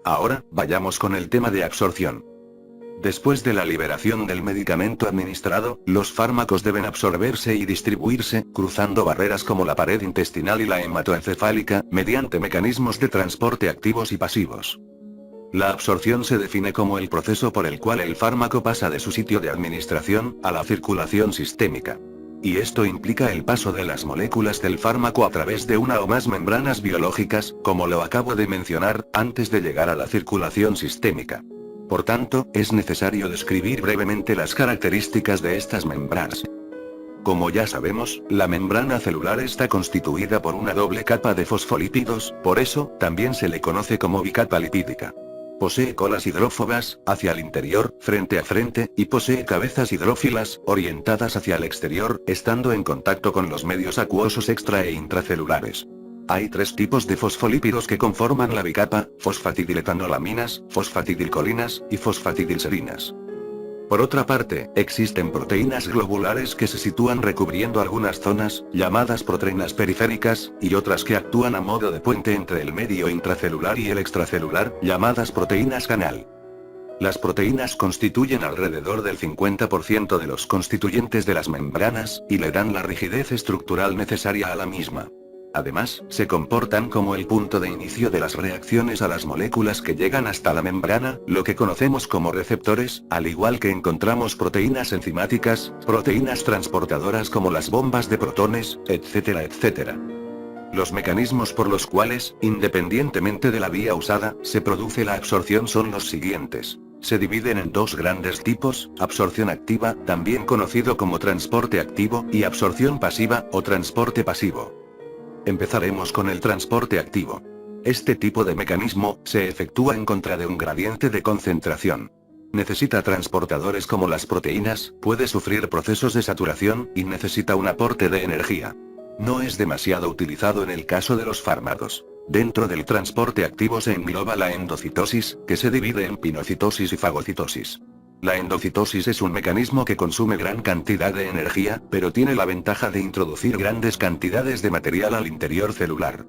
Ahora, vayamos con el tema de absorción. Después de la liberación del medicamento administrado, los fármacos deben absorberse y distribuirse, cruzando barreras como la pared intestinal y la hematoencefálica, mediante mecanismos de transporte activos y pasivos. La absorción se define como el proceso por el cual el fármaco pasa de su sitio de administración a la circulación sistémica. Y esto implica el paso de las moléculas del fármaco a través de una o más membranas biológicas, como lo acabo de mencionar, antes de llegar a la circulación sistémica. Por tanto, es necesario describir brevemente las características de estas membranas. Como ya sabemos, la membrana celular está constituida por una doble capa de fosfolípidos, por eso, también se le conoce como bicapa lipídica. Posee colas hidrófobas, hacia el interior, frente a frente, y posee cabezas hidrófilas, orientadas hacia el exterior, estando en contacto con los medios acuosos extra e intracelulares. Hay tres tipos de fosfolípidos que conforman la bicapa: fosfatidiletonolominas, fosfatidilcolinas, y fosfatidilserinas. Por otra parte, existen proteínas globulares que se sitúan recubriendo algunas zonas, llamadas proteínas periféricas, y otras que actúan a modo de puente entre el medio intracelular y el extracelular, llamadas proteínas canal. Las proteínas constituyen alrededor del 50% de los constituyentes de las membranas, y le dan la rigidez estructural necesaria a la misma. Además, se comportan como el punto de inicio de las reacciones a las moléculas que llegan hasta la membrana, lo que conocemos como receptores, al igual que encontramos proteínas enzimáticas, proteínas transportadoras como las bombas de protones, etcétera, etcétera. Los mecanismos por los cuales, independientemente de la vía usada, se produce la absorción son los siguientes. Se dividen en dos grandes tipos: absorción activa, también conocido como transporte activo, y absorción pasiva, o transporte pasivo. Empezaremos con el transporte activo. Este tipo de mecanismo se efectúa en contra de un gradiente de concentración. Necesita transportadores como las proteínas, puede sufrir procesos de saturación, y necesita un aporte de energía. No es demasiado utilizado en el caso de los fármacos. Dentro del transporte activo se engloba la endocitosis, que se divide en pinocitosis y fagocitosis. La endocitosis es un mecanismo que consume gran cantidad de energía, pero tiene la ventaja de introducir grandes cantidades de material al interior celular.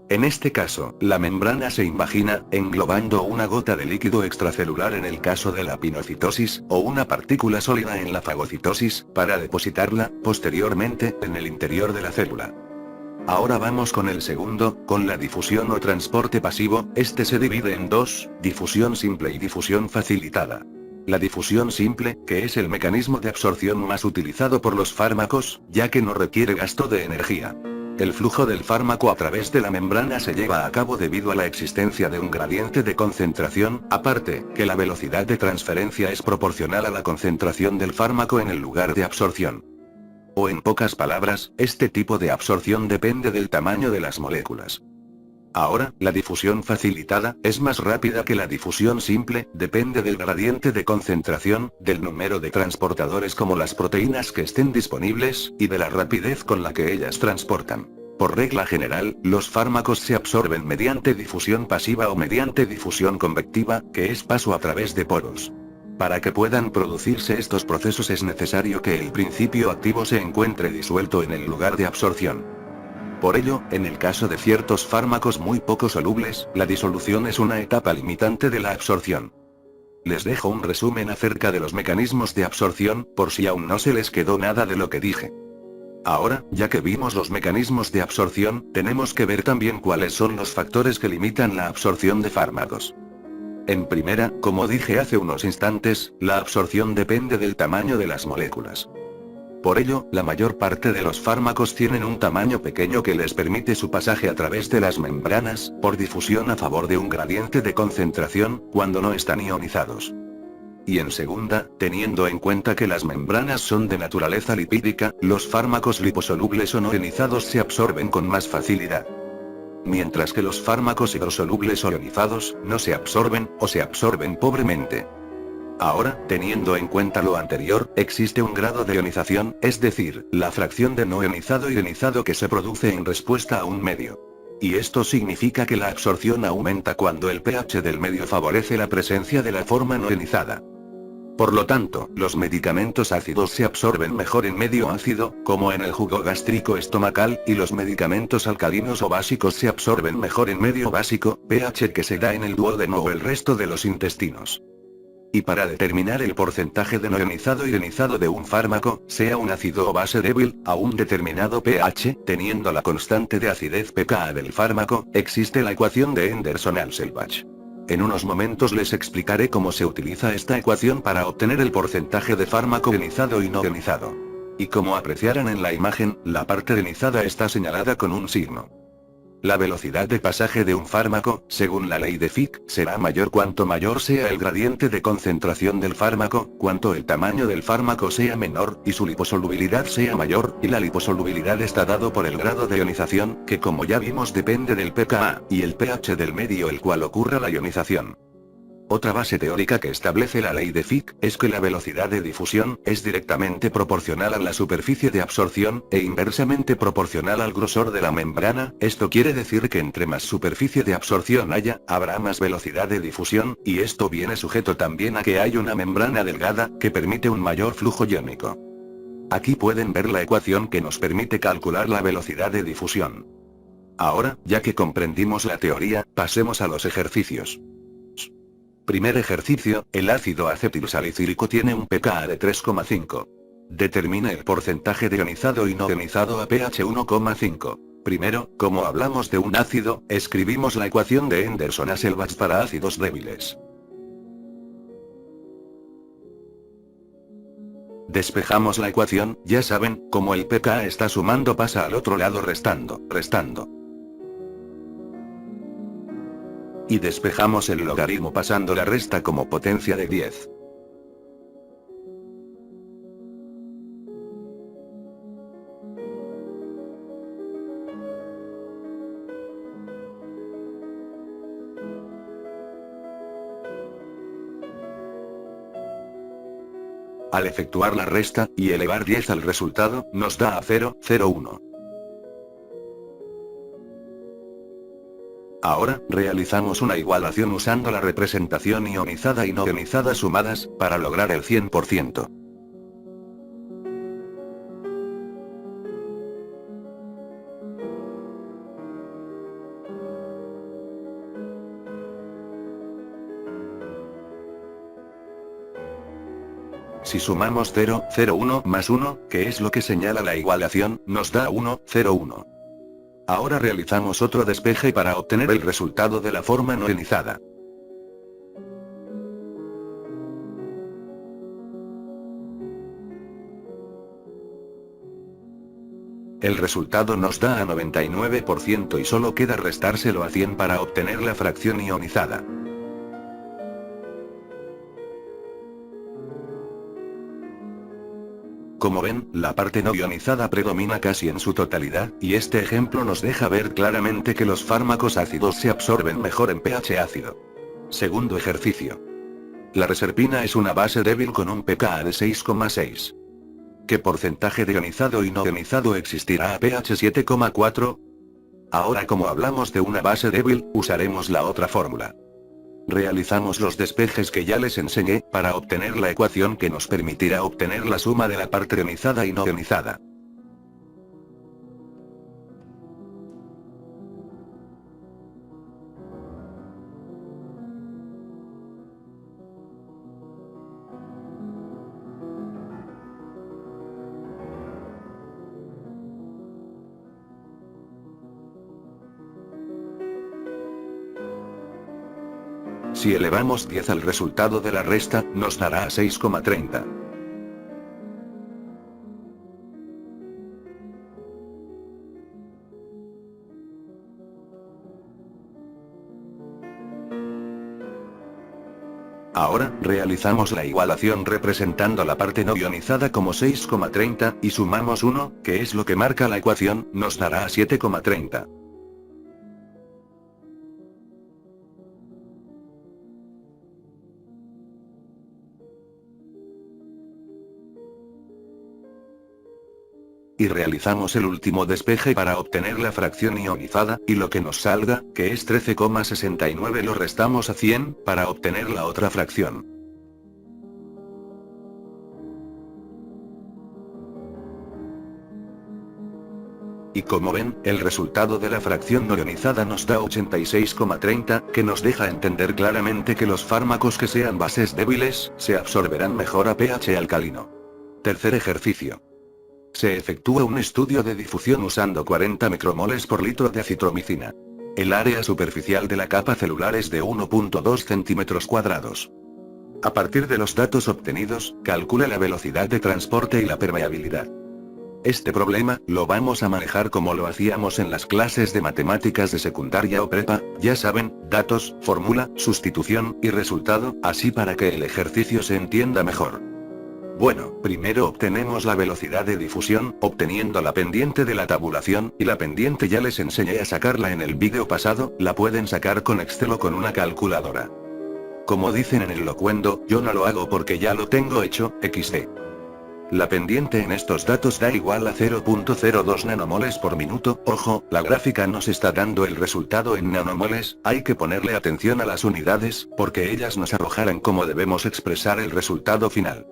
En este caso, la membrana se invagina, englobando una gota de líquido extracelular en el caso de la pinocitosis, o una partícula sólida en la fagocitosis, para depositarla, posteriormente, en el interior de la célula. Ahora vamos con el segundo, con la difusión o transporte pasivo. Este se divide en dos: difusión simple y difusión facilitada. La difusión simple, que es el mecanismo de absorción más utilizado por los fármacos, ya que no requiere gasto de energía. El flujo del fármaco a través de la membrana se lleva a cabo debido a la existencia de un gradiente de concentración, aparte, que la velocidad de transferencia es proporcional a la concentración del fármaco en el lugar de absorción. O en pocas palabras, este tipo de absorción depende del tamaño de las moléculas. Ahora, la difusión facilitada es más rápida que la difusión simple, depende del gradiente de concentración, del número de transportadores como las proteínas que estén disponibles, y de la rapidez con la que ellas transportan. Por regla general, los fármacos se absorben mediante difusión pasiva o mediante difusión convectiva, que es paso a través de poros. Para que puedan producirse estos procesos es necesario que el principio activo se encuentre disuelto en el lugar de absorción. Por ello, en el caso de ciertos fármacos muy poco solubles, la disolución es una etapa limitante de la absorción. Les dejo un resumen acerca de los mecanismos de absorción, por si aún no se les quedó nada de lo que dije. Ahora, ya que vimos los mecanismos de absorción, tenemos que ver también cuáles son los factores que limitan la absorción de fármacos. En primera, como dije hace unos instantes, la absorción depende del tamaño de las moléculas. Por ello, la mayor parte de los fármacos tienen un tamaño pequeño que les permite su pasaje a través de las membranas, por difusión a favor de un gradiente de concentración, cuando no están ionizados. Y en segunda, teniendo en cuenta que las membranas son de naturaleza lipídica, los fármacos liposolubles o no ionizados se absorben con más facilidad. Mientras que los fármacos hidrosolubles o ionizados, no se absorben, o se absorben pobremente. Ahora, teniendo en cuenta lo anterior, existe un grado de ionización, es decir, la fracción de no ionizado y ionizado que se produce en respuesta a un medio. Y esto significa que la absorción aumenta cuando el pH del medio favorece la presencia de la forma no ionizada. Por lo tanto, los medicamentos ácidos se absorben mejor en medio ácido, como en el jugo gástrico estomacal, y los medicamentos alcalinos o básicos se absorben mejor en medio básico, pH que se da en el duodeno o el resto de los intestinos. Y para determinar el porcentaje de no ionizado y ionizado de un fármaco, sea un ácido o base débil, a un determinado pH, teniendo la constante de acidez pKa del fármaco, existe la ecuación de Henderson-Hasselbalch. En unos momentos les explicaré cómo se utiliza esta ecuación para obtener el porcentaje de fármaco ionizado y no ionizado. Y como apreciarán en la imagen, la parte ionizada está señalada con un signo. La velocidad de pasaje de un fármaco, según la ley de Fick, será mayor cuanto mayor sea el gradiente de concentración del fármaco, cuanto el tamaño del fármaco sea menor, y su liposolubilidad sea mayor, y la liposolubilidad está dado por el grado de ionización, que como ya vimos depende del pKa, y el pH del medio el cual ocurra la ionización. Otra base teórica que establece la ley de Fick, es que la velocidad de difusión, es directamente proporcional a la superficie de absorción, e inversamente proporcional al grosor de la membrana. Esto quiere decir que entre más superficie de absorción haya, habrá más velocidad de difusión, y esto viene sujeto también a que hay una membrana delgada, que permite un mayor flujo iónico. Aquí pueden ver la ecuación que nos permite calcular la velocidad de difusión. Ahora, ya que comprendimos la teoría, pasemos a los ejercicios. Primer ejercicio, el ácido acetilsalicílico tiene un pKa de 3,5. Determina el porcentaje de ionizado y no ionizado a pH 1,5. Primero, como hablamos de un ácido, escribimos la ecuación de Henderson-Hasselbalch para ácidos débiles. Despejamos la ecuación, ya saben, como el pKa está sumando pasa al otro lado restando. Y despejamos el logaritmo pasando la resta como potencia de 10. Al efectuar la resta, y elevar 10 al resultado, nos da a 0,01. Ahora, realizamos una igualación usando la representación ionizada y no ionizada sumadas, para lograr el 100%. Si sumamos 0,01 más 1, que es lo que señala la igualación, nos da 1,01. Ahora realizamos otro despeje para obtener el resultado de la forma no ionizada. El resultado nos da a 99% y solo queda restárselo a 100 para obtener la fracción ionizada. Como ven, la parte no ionizada predomina casi en su totalidad, y este ejemplo nos deja ver claramente que los fármacos ácidos se absorben mejor en pH ácido. Segundo ejercicio. La reserpina es una base débil con un pKa de 6,6. ¿Qué porcentaje de ionizado y no ionizado existirá a pH 7,4? Ahora, como hablamos de una base débil, usaremos la otra fórmula. Realizamos los despejes que ya les enseñé, para obtener la ecuación que nos permitirá obtener la suma de la parte ionizada y no ionizada. Si elevamos 10 al resultado de la resta, nos dará a 6,30. Ahora, realizamos la igualación representando la parte no ionizada como 6,30, y sumamos 1, que es lo que marca la ecuación, nos dará a 7,30. Y realizamos el último despeje para obtener la fracción ionizada, y lo que nos salga, que es 13,69, lo restamos a 100, para obtener la otra fracción. Y como ven, el resultado de la fracción no ionizada nos da 86,30, que nos deja entender claramente que los fármacos que sean bases débiles, se absorberán mejor a pH alcalino. Tercer ejercicio. Se efectúa un estudio de difusión usando 40 micromoles por litro de acitromicina. El área superficial de la capa celular es de 1.2 centímetros cuadrados. A partir de los datos obtenidos, calcula la velocidad de transporte y la permeabilidad. Este problema, lo vamos a manejar como lo hacíamos en las clases de matemáticas de secundaria o prepa, ya saben, datos, fórmula, sustitución, y resultado, así para que el ejercicio se entienda mejor. Bueno, primero obtenemos la velocidad de difusión, obteniendo la pendiente de la tabulación, y la pendiente ya les enseñé a sacarla en el vídeo pasado, la pueden sacar con Excel o con una calculadora. Como dicen en el locuendo, yo no lo hago porque ya lo tengo hecho, XD. La pendiente en estos datos da igual a 0.02 nanomoles por minuto, ojo, la gráfica nos está dando el resultado en nanomoles, hay que ponerle atención a las unidades, porque ellas nos arrojarán cómo debemos expresar el resultado final.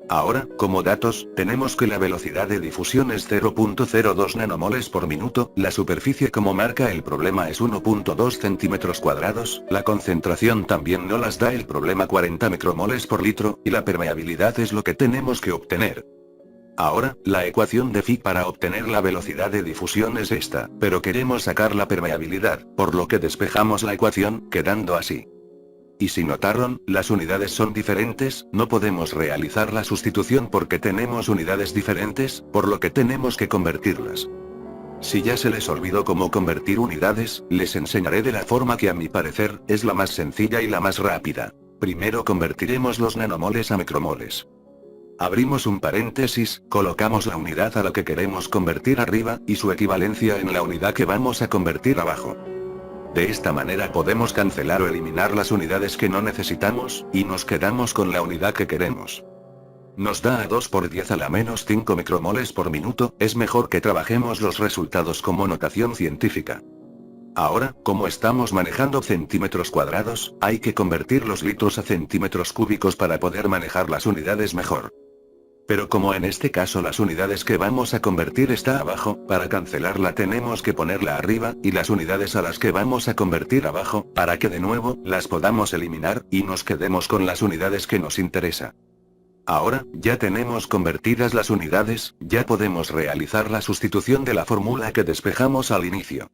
Ahora, como datos, tenemos que la velocidad de difusión es 0.02 nanomoles por minuto, la superficie como marca el problema es 1.2 centímetros cuadrados, la concentración también no las da el problema 40 micromoles por litro, y la permeabilidad es lo que tenemos que obtener. Ahora, la ecuación de Fick para obtener la velocidad de difusión es esta, pero queremos sacar la permeabilidad, por lo que despejamos la ecuación, quedando así. Y si notaron, las unidades son diferentes, no podemos realizar la sustitución porque tenemos unidades diferentes, por lo que tenemos que convertirlas. Si ya se les olvidó cómo convertir unidades, les enseñaré de la forma que a mi parecer, es la más sencilla y la más rápida. Primero convertiremos los nanomoles a micromoles. Abrimos un paréntesis, colocamos la unidad a la que queremos convertir arriba, y su equivalencia en la unidad que vamos a convertir abajo. De esta manera podemos cancelar o eliminar las unidades que no necesitamos, y nos quedamos con la unidad que queremos. Nos da a 2 por 10 a la menos 5 micromoles por minuto, es mejor que trabajemos los resultados como notación científica. Ahora, como estamos manejando centímetros cuadrados, hay que convertir los litros a centímetros cúbicos para poder manejar las unidades mejor. Pero como en este caso las unidades que vamos a convertir está abajo, para cancelarla tenemos que ponerla arriba, y las unidades a las que vamos a convertir abajo, para que de nuevo, las podamos eliminar, y nos quedemos con las unidades que nos interesa. Ahora, ya tenemos convertidas las unidades, ya podemos realizar la sustitución de la fórmula que despejamos al inicio.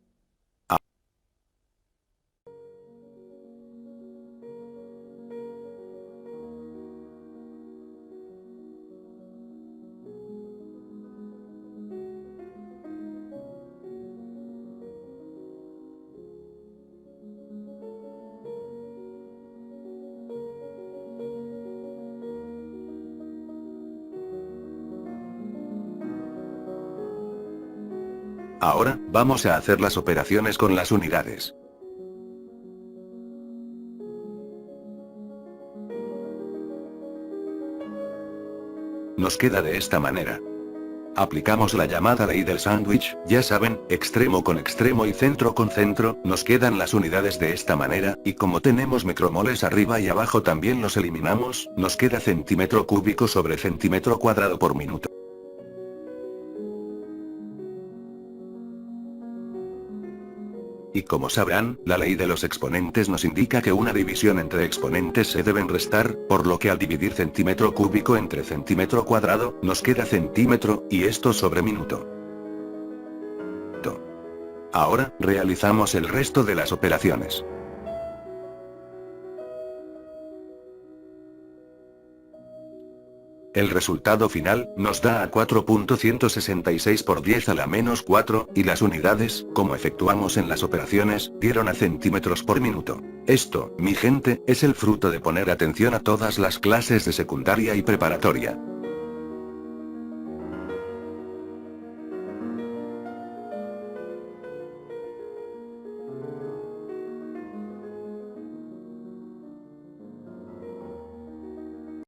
Ahora, vamos a hacer las operaciones con las unidades. Nos queda de esta manera. Aplicamos la llamada ley del sándwich, ya saben, extremo con extremo y centro con centro, nos quedan las unidades de esta manera, y como tenemos micromoles arriba y abajo también los eliminamos, nos queda centímetro cúbico sobre centímetro cuadrado por minuto. Y como sabrán, la ley de los exponentes nos indica que una división entre exponentes se deben restar, por lo que al dividir centímetro cúbico entre centímetro cuadrado, nos queda centímetro, y esto sobre minuto. Ahora, realizamos el resto de las operaciones. El resultado final, nos da a 4.166 por 10 a la menos 4, y las unidades, como efectuamos en las operaciones, dieron a centímetros por minuto. Esto, mi gente, es el fruto de poner atención a todas las clases de secundaria y preparatoria.